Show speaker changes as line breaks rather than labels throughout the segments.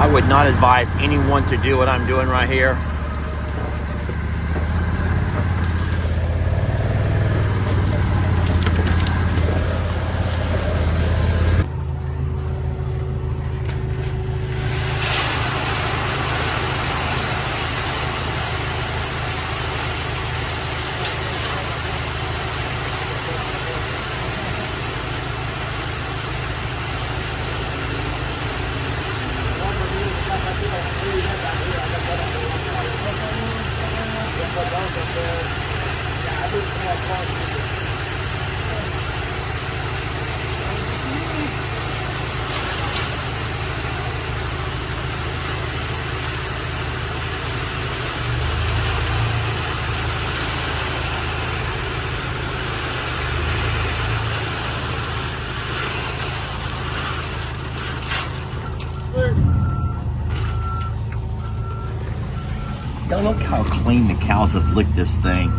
I would not advise anyone to do what I'm doing right here. Now look how clean the cows have licked this thing.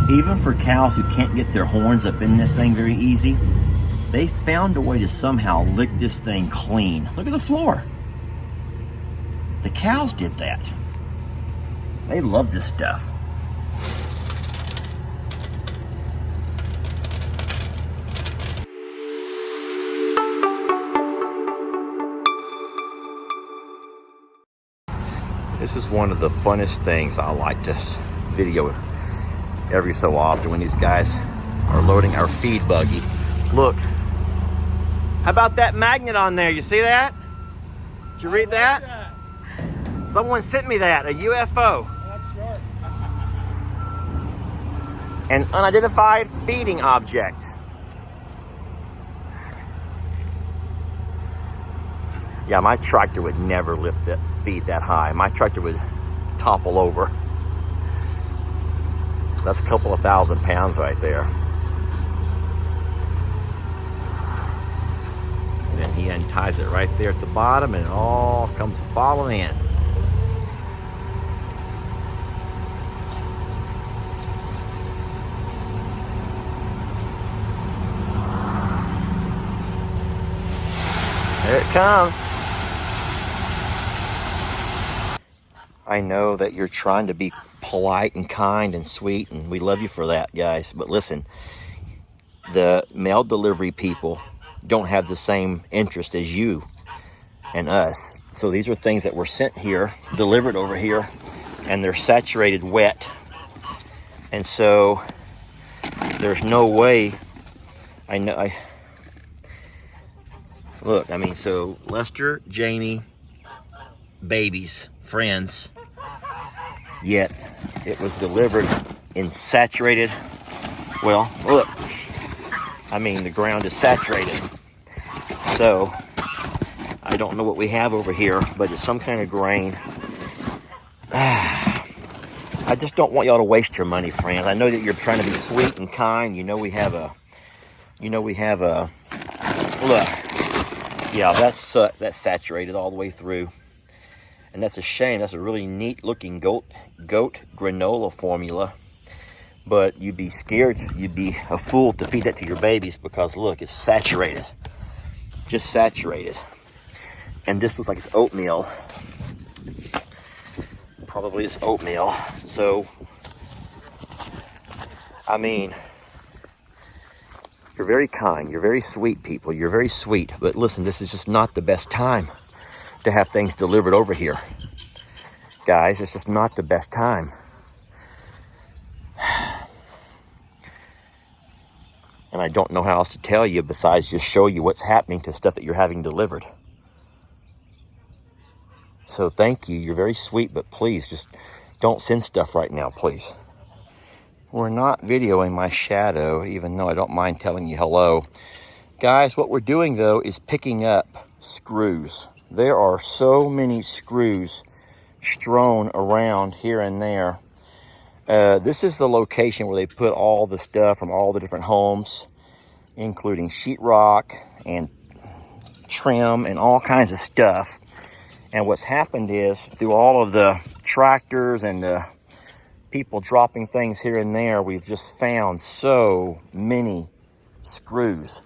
Even for cows who can't get their horns up in this thing very easy, they found a way to somehow lick this thing clean. Look at the floor. The cows did that. They love this stuff. This is one of the funnest things I like to video every so often when these guys are loading our feed buggy. Look, how about that magnet on there? You see that? Did you read that? Someone sent me that, a UFO.
That's short.
An unidentified feeding object. Yeah, my tractor would never lift that feed that high. My tractor would topple over. That's a couple of 1,000 pounds right there. And then he unties it right there at the bottom and it all comes falling in. There it comes. I know that you're trying to be polite and kind and sweet, and we love you for that, guys. But listen, the mail delivery people don't have the same interest as you and us. So these are things that were sent here, delivered over here, and they're saturated wet. And so there's no way, look, I mean, so Lester, Jamie, babies, friends, yet it was delivered in saturated, well, look, I mean, the ground is saturated. So I don't know what we have over here, but it's some kind of grain. I just don't want y'all to waste your money, friends. I know that you're trying to be sweet and kind. You know we have a look. Yeah, that's saturated all the way through. And that's a shame. That's a really neat looking goat granola formula. But you'd be scared, you'd be a fool to feed that to your babies because look, it's saturated. Just saturated. And this looks like it's oatmeal. Probably it's oatmeal. So, I mean, you're very kind. You're very sweet people. You're very sweet. But listen, this is just not the best time to have things delivered over here. Guys, it's just not the best time. And I don't know how else to tell you besides just show you what's happening to stuff that you're having delivered. So thank you. You're very sweet, but please just don't send stuff right now, please. We're not videoing my shadow, even though I don't mind telling you hello. Guys, what we're doing though is picking up screws. There are so many screws strewn around here and there. This is the location where they put all the stuff from all the different homes, including sheetrock and trim and all kinds of stuff. And what's happened is through all of the tractors and the people dropping things here and there, we've just found so many screws.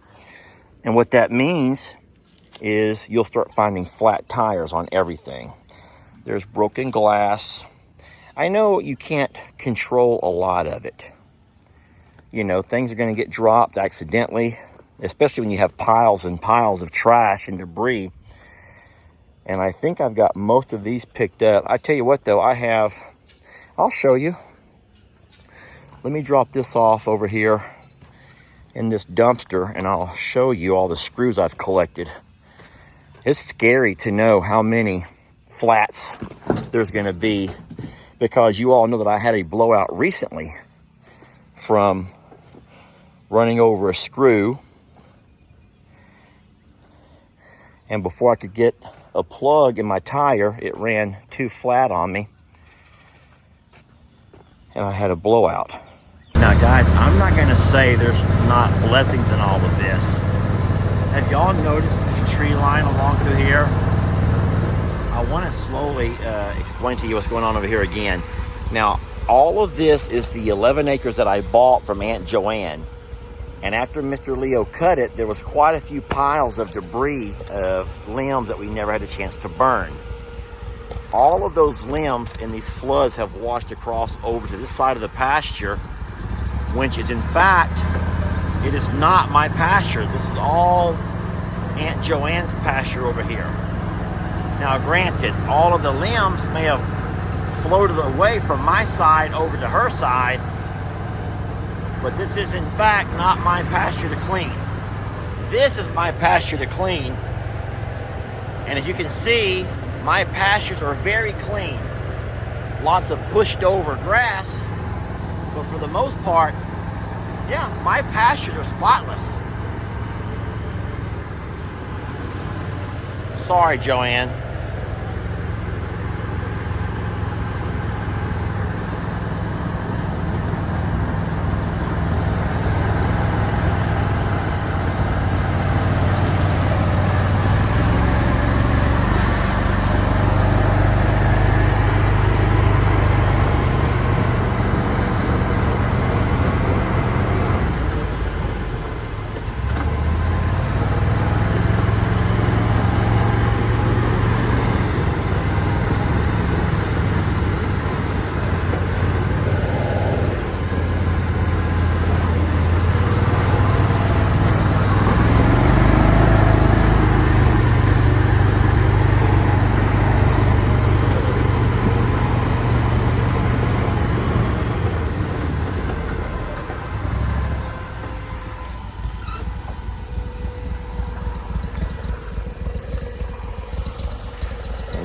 And what that means is you'll start finding flat tires on everything. There's broken glass. I know you can't control a lot of it. You know, things are going to get dropped accidentally, especially when you have piles and piles of trash and debris. And I think I've got most of these picked up. I tell you what, though, I'll show you. Let me drop this off over here in this dumpster, and I'll show you all the screws I've collected. It's scary to know how many flats there's going to be, because you all know that I had a blowout recently from running over a screw, and before I could get a plug in my tire, it ran too flat on me and I had a blowout. Now guys, I'm not going to say there's not blessings in all of this. Have y'all noticed this tree line along through here? I want to slowly explain to you what's going on over here again. Now, all of this is the 11 acres that I bought from Aunt Joanne. And after Mr. Leo cut it, there was quite a few piles of debris of limbs that we never had a chance to burn. All of those limbs in these floods have washed across over to this side of the pasture, which is in fact, it is not my pasture. This is all Aunt Joanne's pasture over here. Now granted, all of the limbs may have floated away from my side over to her side, but this is in fact not my pasture to clean. This is my pasture to clean. And as you can see, my pastures are very clean. Lots of pushed over grass, but for the most part, yeah, my pastures are spotless. Sorry, Joanne.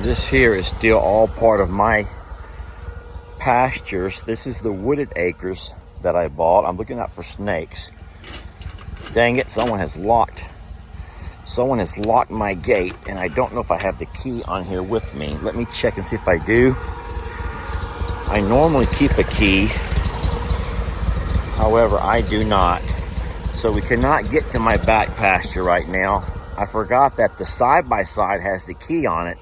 This here is still all part of my pastures. This is the wooded acres that I bought. I'm looking out for snakes. Dang it, someone has locked my gate, and I don't know if I have the key on here with me. Let me check and see if I do. I normally keep a key. However, I do not. So we cannot get to my back pasture right now. I forgot that the side-by-side has the key on it.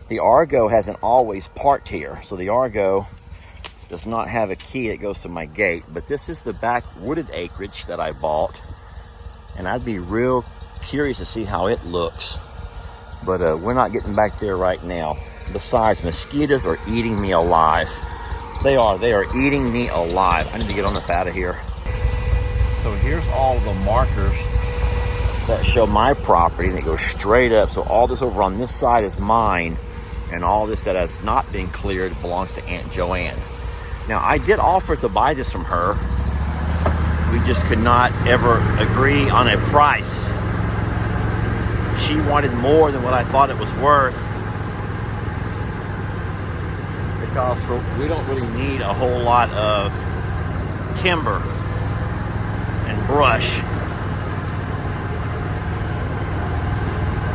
The Argo hasn't always parked here, so the Argo does not have a key that goes to my gate. But this is the back wooded acreage that I bought, and I'd be real curious to see how it looks. But we're not getting back there right now. Besides, mosquitoes are eating me alive. They are eating me alive. I need to get on up out of here. So here's all the markers that show my property, and it goes straight up. So all this over on this side is mine, and all this that has not been cleared belongs to Aunt Joanne. Now, I did offer to buy this from her. We just could not ever agree on a price. She wanted more than what I thought it was worth, because we don't really need a whole lot of timber and brush.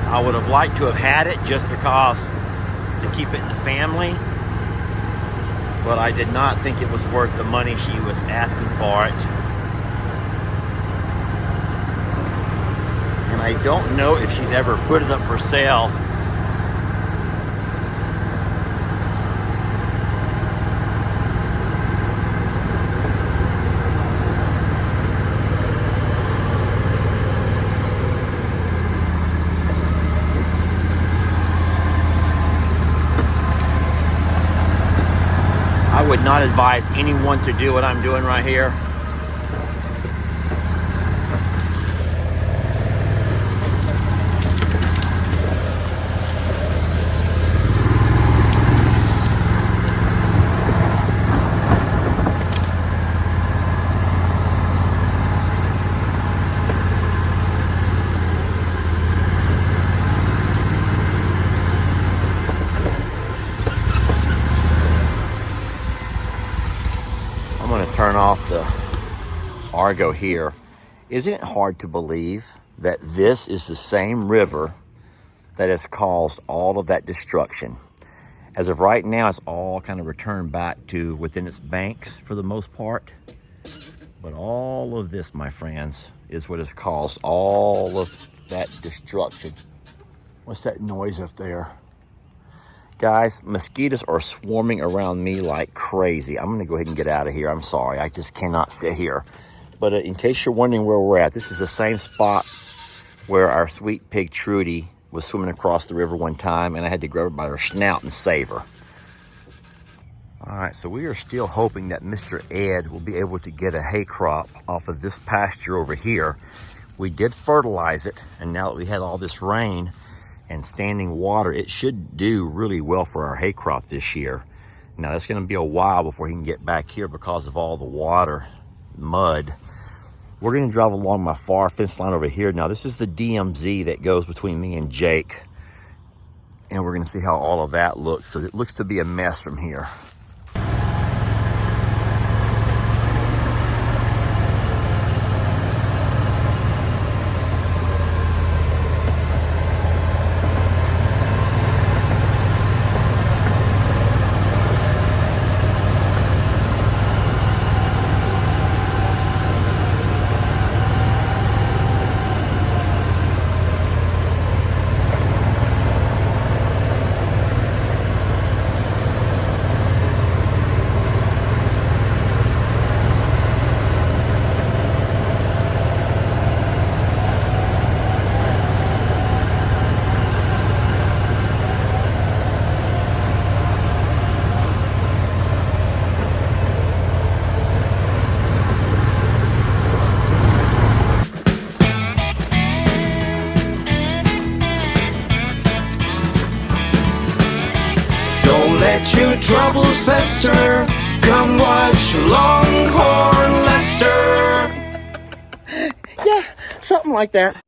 I would have liked to have had it just because to keep it in the family, but I did not think it was worth the money she was asking for it. And I don't know if she's ever put it up for sale. not advise anyone to do what I'm doing right here. I'm going to turn off the Argo here. Isn't it hard to believe that this is the same river that has caused all of that destruction? As of right now, it's all kind of returned back to within its banks for the most part. But all of this, my friends, is what has caused all of that destruction. What's that noise up there? Guys, mosquitoes are swarming around me like crazy. I'm gonna go ahead and get out of here. I'm sorry, I just cannot sit here. But in case you're wondering where we're at, this is the same spot where our sweet pig Trudy was swimming across the river one time, and I had to grab her by her snout and save her. All right, so we are still hoping that Mr. Ed will be able to get a hay crop off of this pasture over here. We did fertilize it, and now that we had all this rain and standing water, it should do really well for our hay crop this year. Now, that's gonna be a while before he can get back here because of all the water, mud. We're gonna drive along my far fence line over here. Now, this is the DMZ that goes between me and Jake, and we're gonna see how all of that looks, because it looks to be a mess from here.
Let your troubles fester. Come watch Longhorn Lester.
Yeah, something like that.